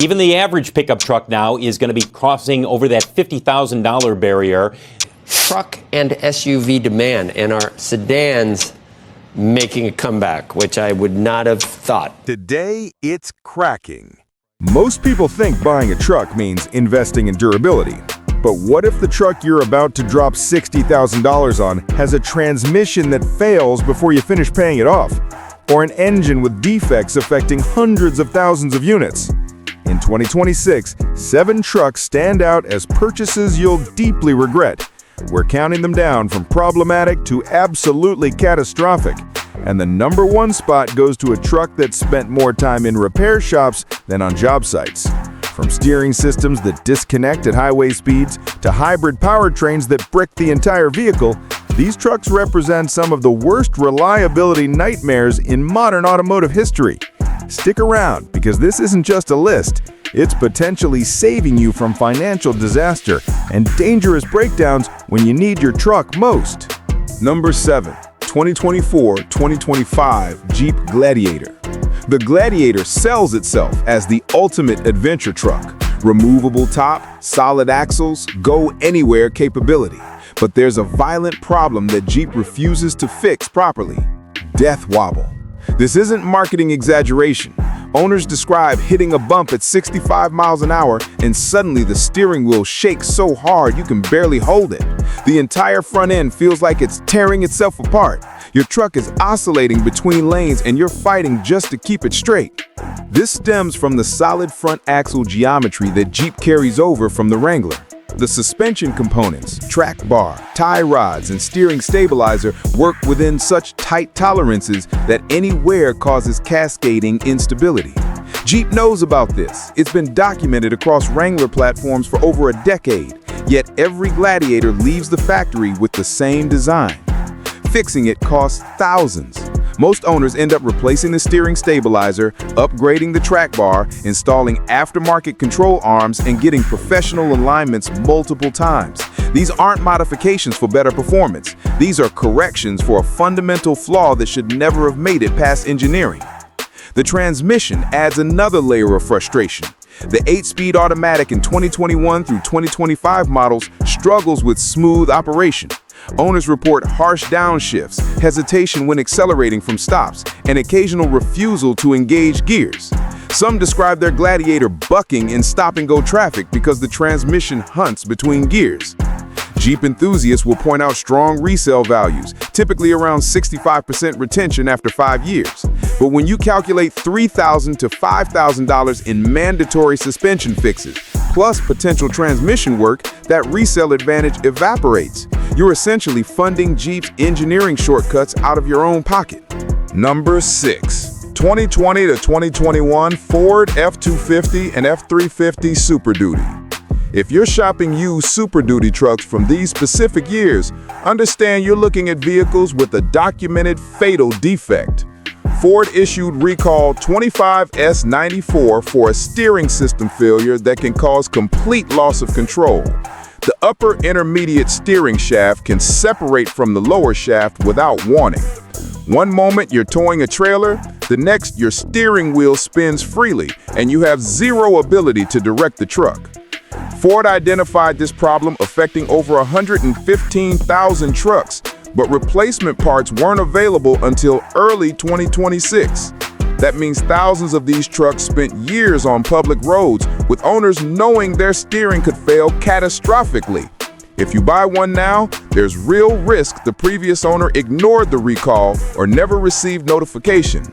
Even the average pickup truck now is going to be crossing over that $50,000 barrier. Truck and SUV demand, and our sedans making a comeback, which I would not have thought. Today, it's cracking. Most people think buying a truck means investing in durability. But what if the truck you're about to drop $60,000 on has a transmission that fails before you finish paying it off? Or an engine with defects affecting hundreds of thousands of units? In 2026, 7 trucks stand out as purchases you'll deeply regret. We're counting them down from problematic to absolutely catastrophic. And the #1 spot goes to a truck that spent more time in repair shops than on job sites. From steering systems that disconnect at highway speeds to hybrid powertrains that brick the entire vehicle, these trucks represent some of the worst reliability nightmares in modern automotive history. Stick around, because this isn't just a list. It's potentially saving you from financial disaster and dangerous breakdowns when you need your truck most. Number 7. 2024-2025 Jeep Gladiator. The Gladiator sells itself as the ultimate adventure truck. Removable top, solid axles, go-anywhere capability. But there's a violent problem that Jeep refuses to fix properly: death wobble. This isn't marketing exaggeration. Owners describe hitting a bump at 65 miles an hour and suddenly the steering wheel shakes so hard you can barely hold it. The entire front end feels like it's tearing itself apart. Your truck is oscillating between lanes and you're fighting just to keep it straight. This stems from the solid front axle geometry that Jeep carries over from the Wrangler. The suspension components, track bar, tie rods, and steering stabilizer work within such tight tolerances that any wear causes cascading instability. Jeep knows about this. It's been documented across Wrangler platforms for over a decade, yet every Gladiator leaves the factory with the same design. Fixing it costs thousands. Most owners end up replacing the steering stabilizer, upgrading the track bar, installing aftermarket control arms, and getting professional alignments multiple times. These aren't modifications for better performance. These are corrections for a fundamental flaw that should never have made it past engineering. The transmission adds another layer of frustration. The 8-speed automatic in 2021 through 2025 models struggles with smooth operation. Owners report harsh downshifts, hesitation when accelerating from stops, and occasional refusal to engage gears. Some describe their Gladiator bucking in stop-and-go traffic because the transmission hunts between gears. Jeep enthusiasts will point out strong resale values, typically around 65% retention after 5 years. But when you calculate $3,000 to $5,000 in mandatory suspension fixes, plus potential transmission work, that resale advantage evaporates. You're essentially funding Jeep's engineering shortcuts out of your own pocket. Number 6. 2020 to 2021 Ford F-250 and F-350 Superduty. If you're shopping used Superduty trucks from these specific years, understand you're looking at vehicles with a documented fatal defect. Ford issued recall 25S94 for a steering system failure that can cause complete loss of control. The upper intermediate steering shaft can separate from the lower shaft without warning. One moment you're towing a trailer, the next your steering wheel spins freely and you have zero ability to direct the truck. Ford identified this problem affecting over 115,000 trucks, but replacement parts weren't available until early 2026. That means thousands of these trucks spent years on public roads, with owners knowing their steering could fail catastrophically. If you buy one now, there's real risk the previous owner ignored the recall or never received notification.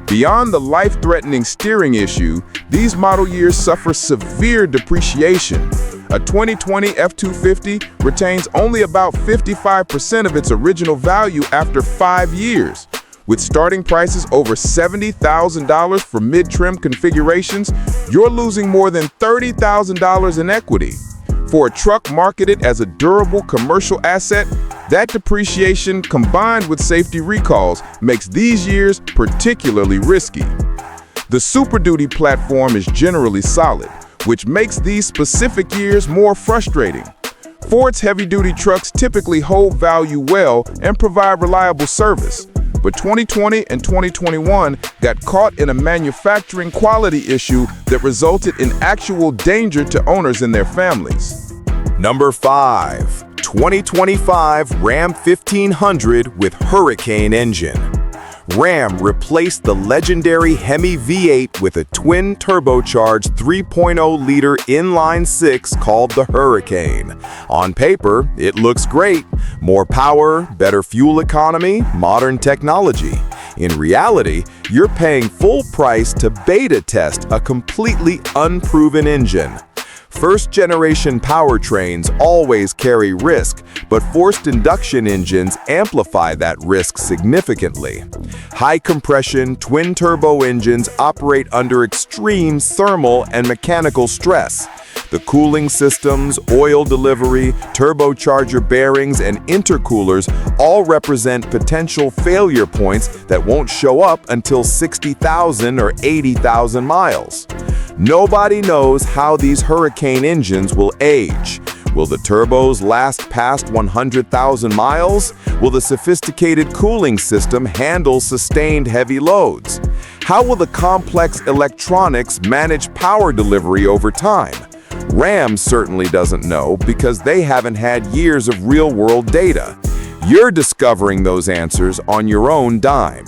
Beyond the life-threatening steering issue, these model years suffer severe depreciation. A 2020 F-250 retains only about 55% of its original value after 5 years. With starting prices over $70,000 for mid-trim configurations, you're losing more than $30,000 in equity. For a truck marketed as a durable commercial asset, that depreciation combined with safety recalls makes these years particularly risky. The Superduty platform is generally solid, which makes these specific years more frustrating. Ford's heavy-duty trucks typically hold value well and provide reliable service, But 2020 and 2021 got caught in a manufacturing quality issue that resulted in actual danger to owners and their families. Number 5. 2025 Ram 1500 with Hurricane engine. Ram replaced the legendary Hemi V8 with a twin-turbocharged 3.0-liter inline-6 called the Hurricane. On paper, it looks great. More power, better fuel economy, modern technology. In reality, you're paying full price to beta test a completely unproven engine. First-generation powertrains always carry risk, but forced induction engines amplify that risk significantly. High-compression, twin-turbo engines operate under extreme thermal and mechanical stress. The cooling systems, oil delivery, turbocharger bearings, and intercoolers all represent potential failure points that won't show up until 60,000 or 80,000 miles. Nobody knows how these Hurricane engines will age. Will the turbos last past 100,000 miles? Will the sophisticated cooling system handle sustained heavy loads? How will the complex electronics manage power delivery over time? Ram certainly doesn't know because they haven't had years of real-world data. You're discovering those answers on your own dime.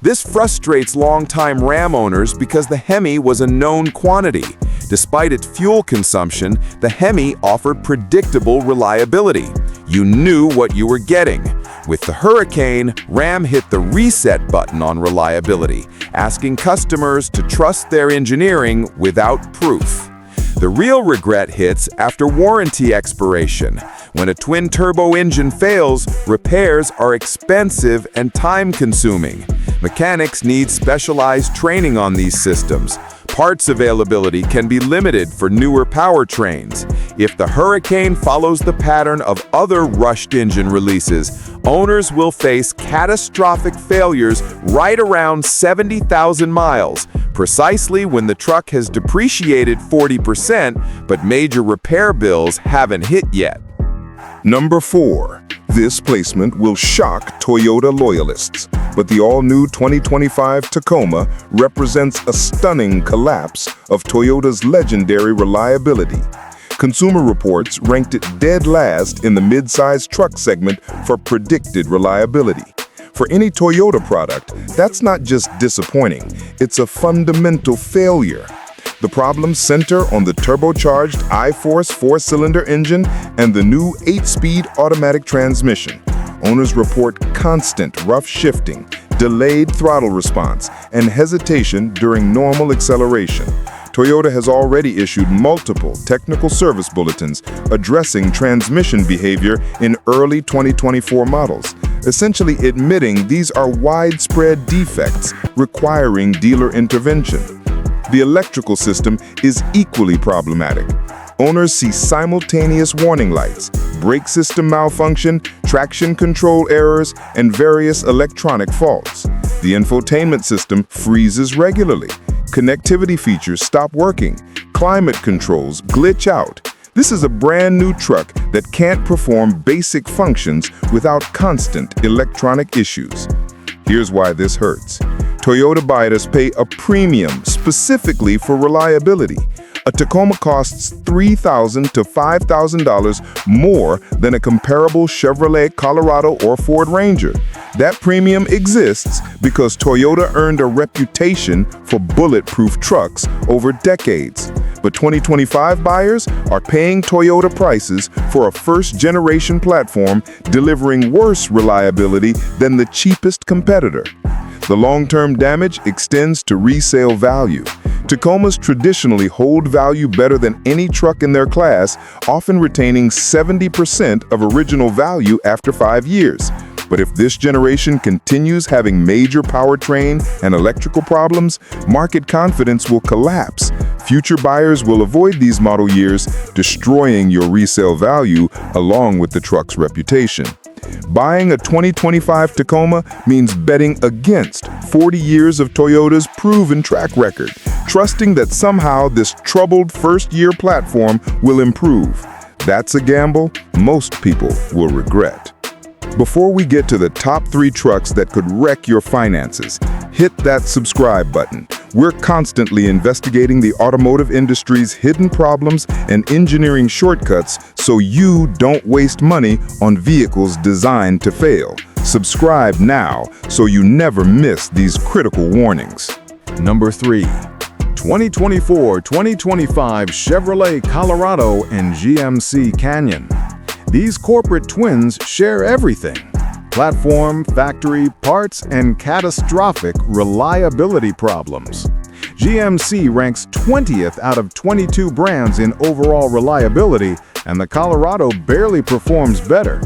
This frustrates longtime Ram owners because the Hemi was a known quantity. Despite its fuel consumption, the Hemi offered predictable reliability. You knew what you were getting. With the Hurricane, Ram hit the reset button on reliability, asking customers to trust their engineering without proof. The real regret hits after warranty expiration. When a twin-turbo engine fails, repairs are expensive and time-consuming. Mechanics need specialized training on these systems. Parts availability can be limited for newer powertrains. If the Hurricane follows the pattern of other rushed engine releases, owners will face catastrophic failures right around 70,000 miles, precisely when the truck has depreciated 40%, but major repair bills haven't hit yet. Number 4. This placement will shock Toyota loyalists, but the all-new 2025 Tacoma represents a stunning collapse of Toyota's legendary reliability. Consumer Reports ranked it dead last in the mid-size truck segment for predicted reliability. For any Toyota product, that's not just disappointing, it's a fundamental failure. The problems center on the turbocharged I-Force 4-cylinder engine and the new 8-speed automatic transmission. Owners report constant rough shifting, delayed throttle response, and hesitation during normal acceleration. Toyota has already issued multiple technical service bulletins addressing transmission behavior in early 2024 models, essentially admitting these are widespread defects requiring dealer intervention. The electrical system is equally problematic. Owners see simultaneous warning lights, brake system malfunction, traction control errors, and various electronic faults. The infotainment system freezes regularly. Connectivity features stop working. Climate controls glitch out. This is a brand new truck that can't perform basic functions without constant electronic issues. Here's why this hurts. Toyota buyers pay a premium specifically for reliability. A Tacoma costs $3,000 to $5,000 more than a comparable Chevrolet Colorado or Ford Ranger. That premium exists because Toyota earned a reputation for bulletproof trucks over decades. But 2025 buyers are paying Toyota prices for a first-generation platform delivering worse reliability than the cheapest competitor. The long-term damage extends to resale value. Tacomas traditionally hold value better than any truck in their class, often retaining 70% of original value after 5 years. But if this generation continues having major powertrain and electrical problems, market confidence will collapse. Future buyers will avoid these model years, destroying your resale value along with the truck's reputation. Buying a 2025 Tacoma means betting against 40 years of Toyota's proven track record, trusting that somehow this troubled first-year platform will improve. That's a gamble most people will regret. Before we get to the top 3 trucks that could wreck your finances, hit that subscribe button. We're constantly investigating the automotive industry's hidden problems and engineering shortcuts so you don't waste money on vehicles designed to fail. Subscribe now so you never miss these critical warnings. Number 3. 2024-2025 Chevrolet Colorado and GMC Canyon. These corporate twins share everything: platform, factory, parts, and catastrophic reliability problems. GMC ranks 20th out of 22 brands in overall reliability, and the Colorado barely performs better.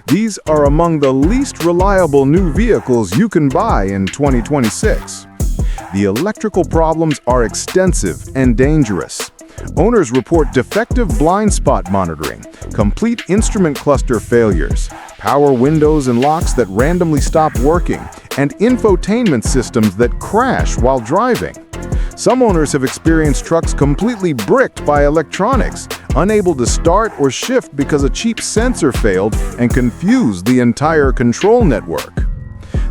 These are among the least reliable new vehicles you can buy in 2026. The electrical problems are extensive and dangerous. Owners report defective blind spot monitoring, complete instrument cluster failures, power windows and locks that randomly stop working, and infotainment systems that crash while driving. Some owners have experienced trucks completely bricked by electronics, unable to start or shift because a cheap sensor failed and confused the entire control network.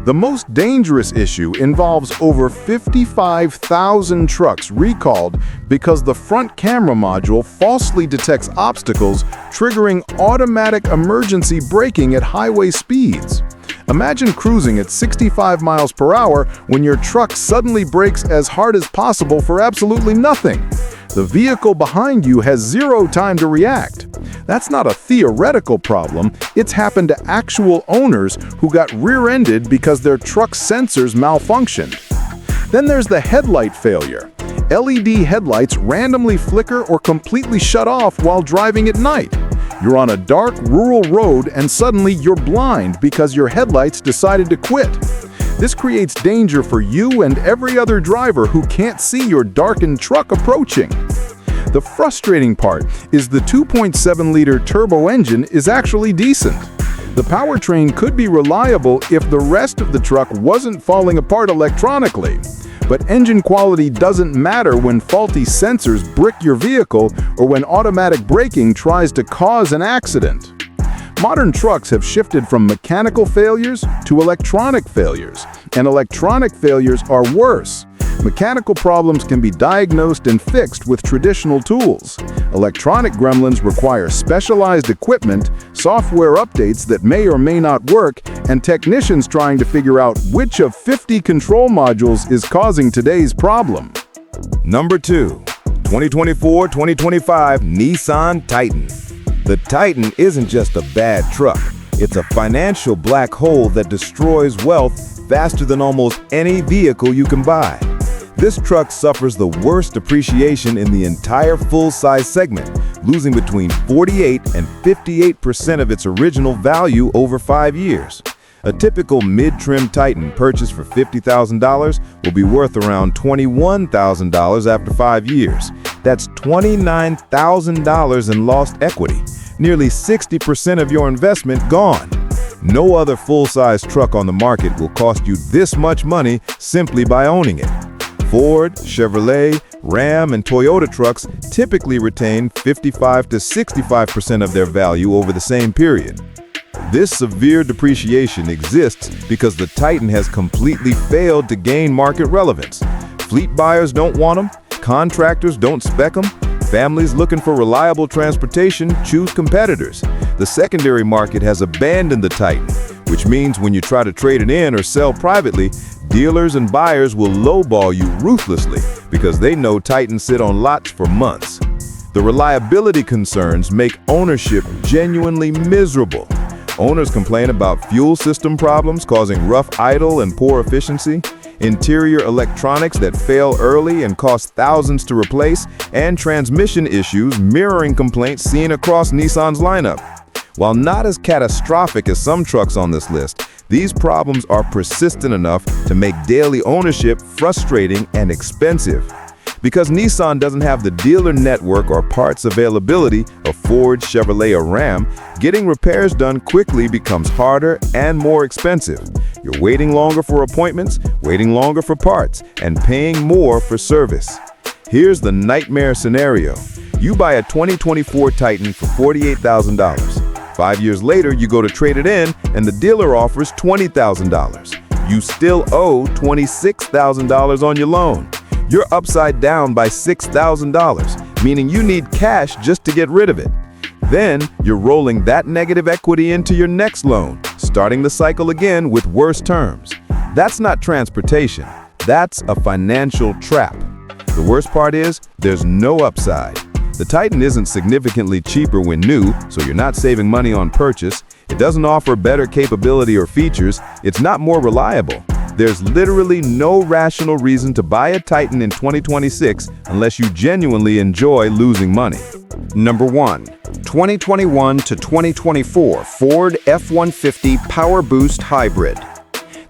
The most dangerous issue involves over 55,000 trucks recalled because the front camera module falsely detects obstacles, triggering automatic emergency braking at highway speeds. Imagine cruising at 65 miles per hour when your truck suddenly brakes as hard as possible for absolutely nothing. The vehicle behind you has zero time to react. That's not a theoretical problem, it's happened to actual owners who got rear-ended because their truck's sensors malfunctioned. Then there's the headlight failure. LED headlights randomly flicker or completely shut off while driving at night. You're on a dark, rural road and suddenly you're blind because your headlights decided to quit. This creates danger for you and every other driver who can't see your darkened truck approaching. The frustrating part is the 2.7-liter turbo engine is actually decent. The powertrain could be reliable if the rest of the truck wasn't falling apart electronically. But engine quality doesn't matter when faulty sensors brick your vehicle or when automatic braking tries to cause an accident. Modern trucks have shifted from mechanical failures to electronic failures, and electronic failures are worse. Mechanical problems can be diagnosed and fixed with traditional tools. Electronic gremlins require specialized equipment, software updates that may or may not work, and technicians trying to figure out which of 50 control modules is causing today's problem. Number 2. 2024-2025 Nissan Titan. The Titan isn't just a bad truck. It's a financial black hole that destroys wealth faster than almost any vehicle you can buy. This truck suffers the worst depreciation in the entire full-size segment, losing between 48% and 58% of its original value over 5 years. A typical mid-trim Titan purchased for $50,000 will be worth around $21,000 after 5 years. That's $29,000 in lost equity, nearly 60% of your investment gone. No other full-size truck on the market will cost you this much money simply by owning it. Ford, Chevrolet, Ram, and Toyota trucks typically retain 55% to 65% of their value over the same period. This severe depreciation exists because the Titan has completely failed to gain market relevance. Fleet buyers don't want them, contractors don't spec them, families looking for reliable transportation choose competitors. The secondary market has abandoned the Titan, which means when you try to trade it in or sell privately, dealers and buyers will lowball you ruthlessly because they know Titans sit on lots for months. The reliability concerns make ownership genuinely miserable. Owners complain about fuel system problems causing rough idle and poor efficiency, interior electronics that fail early and cost thousands to replace, and transmission issues mirroring complaints seen across Nissan's lineup. While not as catastrophic as some trucks on this list, these problems are persistent enough to make daily ownership frustrating and expensive. Because Nissan doesn't have the dealer network or parts availability of Ford, Chevrolet, or Ram, getting repairs done quickly becomes harder and more expensive. You're waiting longer for appointments, waiting longer for parts, and paying more for service. Here's the nightmare scenario. You buy a 2024 Titan for $48,000. 5 years later, you go to trade it in, and the dealer offers $20,000. You still owe $26,000 on your loan. You're upside down by $6,000, meaning you need cash just to get rid of it. Then, you're rolling that negative equity into your next loan, starting the cycle again with worse terms. That's not transportation. That's a financial trap. The worst part is, there's no upside. The Titan isn't significantly cheaper when new, so you're not saving money on purchase. It doesn't offer better capability or features. It's not more reliable. There's literally no rational reason to buy a Titan in 2026 unless you genuinely enjoy losing money. Number 1. 2021 to 2024 Ford F-150 Power Boost Hybrid.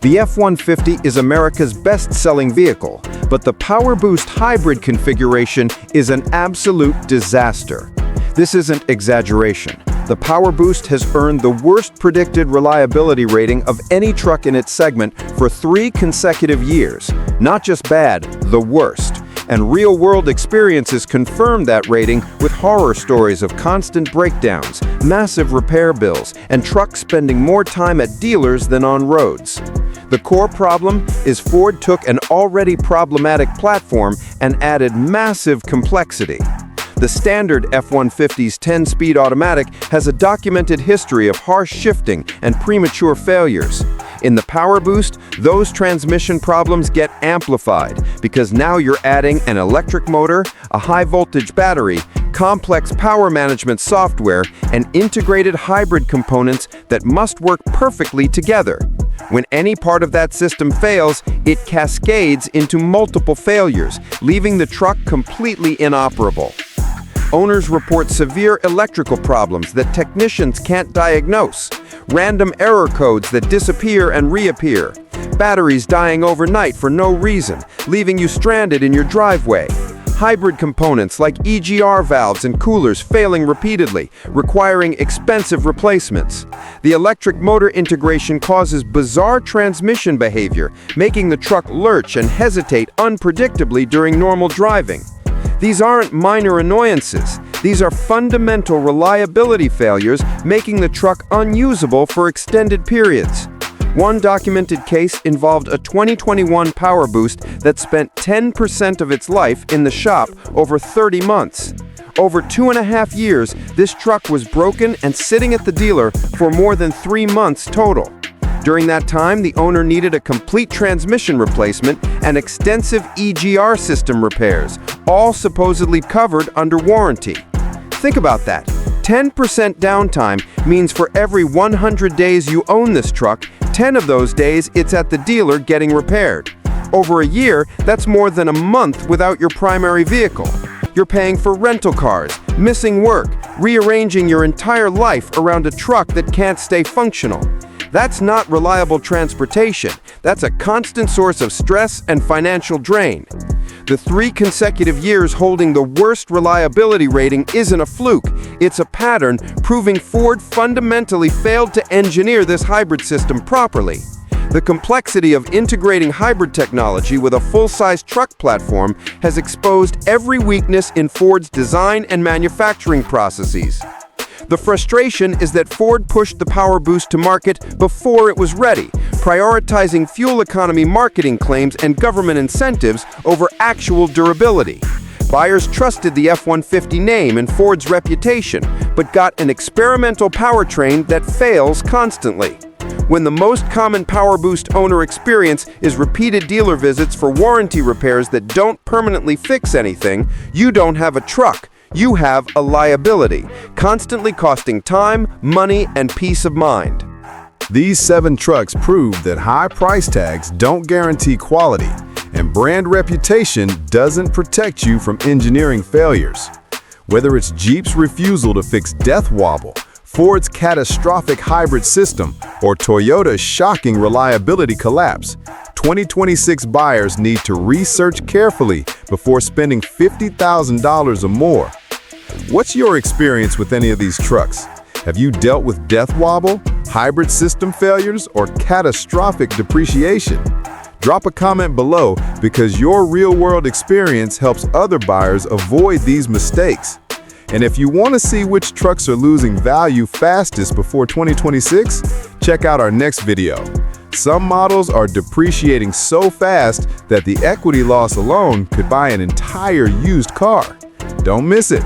The F-150 is America's best-selling vehicle, but the Power Boost Hybrid configuration is an absolute disaster. This isn't exaggeration. The Power Boost has earned the worst predicted reliability rating of any truck in its segment for 3 consecutive years. Not just bad, the worst. And real-world experiences confirm that rating with horror stories of constant breakdowns, massive repair bills, and trucks spending more time at dealers than on roads. The core problem is Ford took an already problematic platform and added massive complexity. The standard F-150's 10-speed automatic has a documented history of harsh shifting and premature failures. In the Power Boost, those transmission problems get amplified because now you're adding an electric motor, a high-voltage battery, complex power management software, and integrated hybrid components that must work perfectly together. When any part of that system fails, it cascades into multiple failures, leaving the truck completely inoperable. Owners report severe electrical problems that technicians can't diagnose, random error codes that disappear and reappear, batteries dying overnight for no reason, leaving you stranded in your driveway, hybrid components like EGR valves and coolers failing repeatedly, requiring expensive replacements. The electric motor integration causes bizarre transmission behavior, making the truck lurch and hesitate unpredictably during normal driving. These aren't minor annoyances. These are fundamental reliability failures, making the truck unusable for extended periods. One documented case involved a 2021 Power Boost that spent 10% of its life in the shop over 30 months. Over 2.5 years, this truck was broken and sitting at the dealer for more than 3 months total. During that time, the owner needed a complete transmission replacement and extensive EGR system repairs, all supposedly covered under warranty. Think about that. 10% downtime means for every 100 days you own this truck, 10 of those days it's at the dealer getting repaired. Over a year, that's more than a month without your primary vehicle. You're paying for rental cars, missing work, rearranging your entire life around a truck that can't stay functional. That's not reliable transportation. That's a constant source of stress and financial drain. The 3 consecutive years holding the worst reliability rating isn't a fluke. It's a pattern proving Ford fundamentally failed to engineer this hybrid system properly. The complexity of integrating hybrid technology with a full-size truck platform has exposed every weakness in Ford's design and manufacturing processes. The frustration is that Ford pushed the Power Boost to market before it was ready, prioritizing fuel economy marketing claims and government incentives over actual durability. Buyers trusted the F-150 name and Ford's reputation, but got an experimental powertrain that fails constantly. When the most common Power Boost owner experience is repeated dealer visits for warranty repairs that don't permanently fix anything, you don't have a truck. You have a liability, constantly costing time, money, and peace of mind. These 7 trucks prove that high price tags don't guarantee quality, and brand reputation doesn't protect you from engineering failures. Whether it's Jeep's refusal to fix death wobble, Ford's catastrophic hybrid system, or Toyota's shocking reliability collapse, 2026 buyers need to research carefully before spending $50,000 or more. What's your experience with any of these trucks? Have you dealt with death wobble, hybrid system failures, or catastrophic depreciation? Drop a comment below because your real-world experience helps other buyers avoid these mistakes. And if you want to see which trucks are losing value fastest before 2026, check out our next video. Some models are depreciating so fast that the equity loss alone could buy an entire used car. Don't miss it.